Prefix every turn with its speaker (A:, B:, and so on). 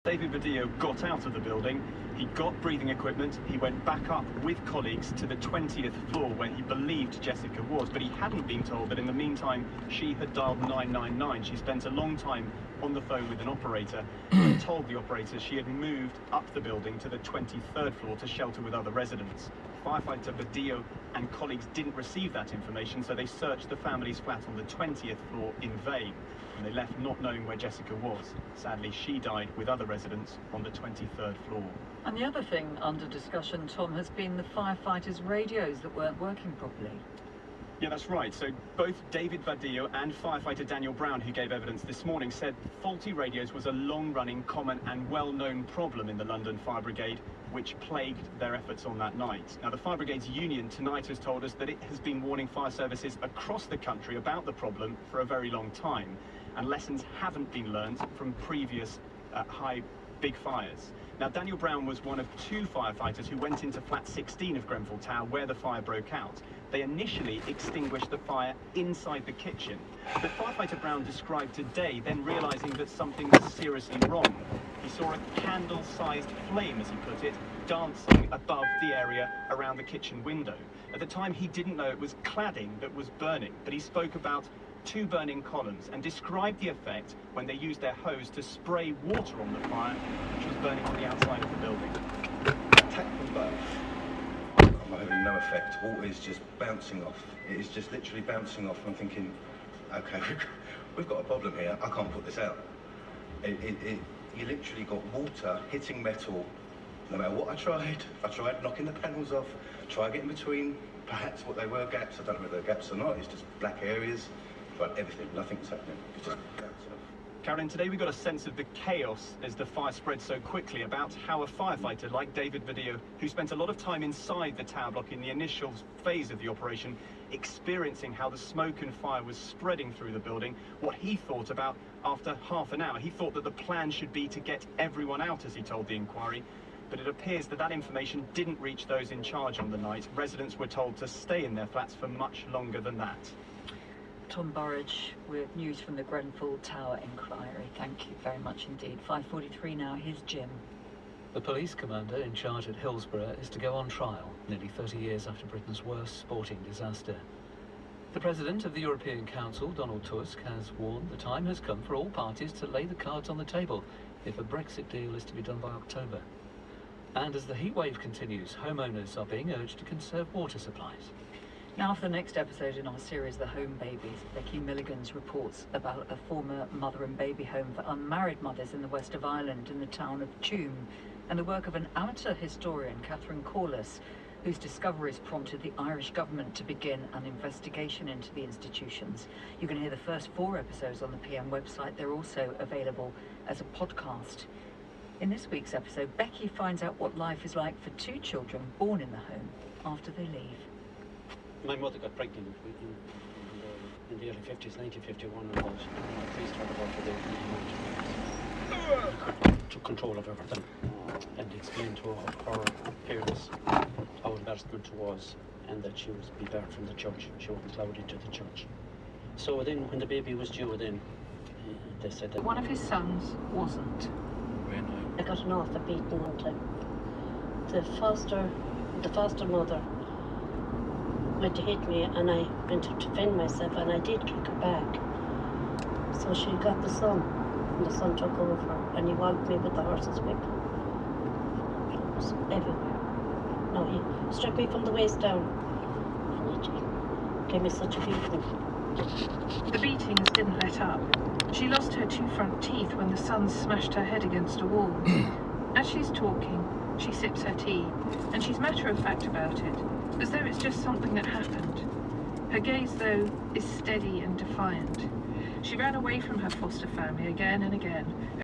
A: David Badillo got out of the building, he got breathing equipment, he went back up with colleagues to the 20th floor where he believed Jessica was, but he hadn't been told that in the meantime she had dialed 999. She spent a long time on the phone with an operator and told the operator she had moved up the building to the 23rd floor to shelter with other residents. Firefighter Badillo and colleagues didn't receive that information, so they searched the family's flat on the 20th floor in vain, and they left not knowing where Jessica was. Sadly, she died with other residents on the 23rd floor.
B: And the other thing under discussion, Tom, has been the firefighters' radios that weren't working properly.
A: Yeah, that's right. So both David Badillo and firefighter Daniel Brown, who gave evidence this morning, said faulty radios was a long-running, common and well-known problem in the London Fire Brigade, which plagued their efforts on that night. Now, the Fire Brigade's union tonight has told us that it has been warning fire services across the country about the problem for a very long time, and lessons haven't been learned from previous big fires. Now, Daniel Brown was one of two firefighters who went into flat 16 of Grenfell Tower where the fire broke out. They initially extinguished the fire inside the kitchen, but firefighter Brown described today then realizing that something was seriously wrong. He saw a candle-sized flame, as he put it, dancing above the area around the kitchen window. At the time, he didn't know it was cladding that was burning, but he spoke about two burning columns and described the effect when they used their hose to spray water on the fire, which was burning on the outside of the building.
C: Attack them both. I'm having no effect. Water is just bouncing off. It is just literally bouncing off. I'm thinking, okay, we've got a problem here. I can't put this out. You literally got water hitting metal. No matter what I tried knocking the panels off, tried getting between perhaps what they were gaps. I don't know whether they're gaps or not. It's just black areas. Tried everything. Nothing's happening. It's just bouncing off.
A: Karen, today we got a sense of the chaos as the fire spread so quickly, about how a firefighter like David Badillo, who spent a lot of time inside the tower block in the initial phase of the operation, experiencing how the smoke and fire was spreading through the building, what he thought about after half an hour. He thought that the plan should be to get everyone out, as he told the inquiry, but it appears that that information didn't reach those in charge on the night. Residents were told to stay in their flats for much longer than that.
B: Tom Burridge with news from the Grenfell Tower inquiry. Thank you very much indeed. 5:43 now, here's Jim.
D: The police commander in charge at Hillsborough is to go on trial nearly 30 years after Britain's worst sporting disaster. The President of the European Council, Donald Tusk, has warned the time has come for all parties to lay the cards on the table if a Brexit deal is to be done by October. And as the heatwave continues, homeowners are being urged to conserve water supplies.
B: Now, for the next episode in our series, The Home Babies, Becky Milligans reports about a former mother and baby home for unmarried mothers in the west of Ireland in the town of Tuam, and the work of an amateur historian, Catherine Corliss, whose discoveries prompted the Irish government to begin an investigation into the institutions. You can hear the first 4 episodes on the PM website. They're also available as a podcast. In this week's episode, Becky finds out what life is like for 2 children born in the home after they leave.
E: My mother got pregnant in the early 50s, 1951, and the priest heard about her. They took control of everything and explained to her parents how embarrassment it was and that she was to be barred from the church. She wasn't allowed into the church. So then, when the baby was due, then they said that
F: one of his sons wasn't.
G: I got an awful beating one time. The foster mother went to hit me, and I went to defend myself, and I did kick her back. So she got the son, and the son took over, and he walloped me with the horse's whip. It was everywhere. No, he struck me from the waist down, and he gave me such a beating.
F: The beatings didn't let up. She lost her 2 front teeth when the son smashed her head against a wall. As she's talking, she sips her tea, and she's matter-of-fact about it, as though it's just something that happened. Her gaze, though, is steady and defiant. She ran away from her foster family again and again.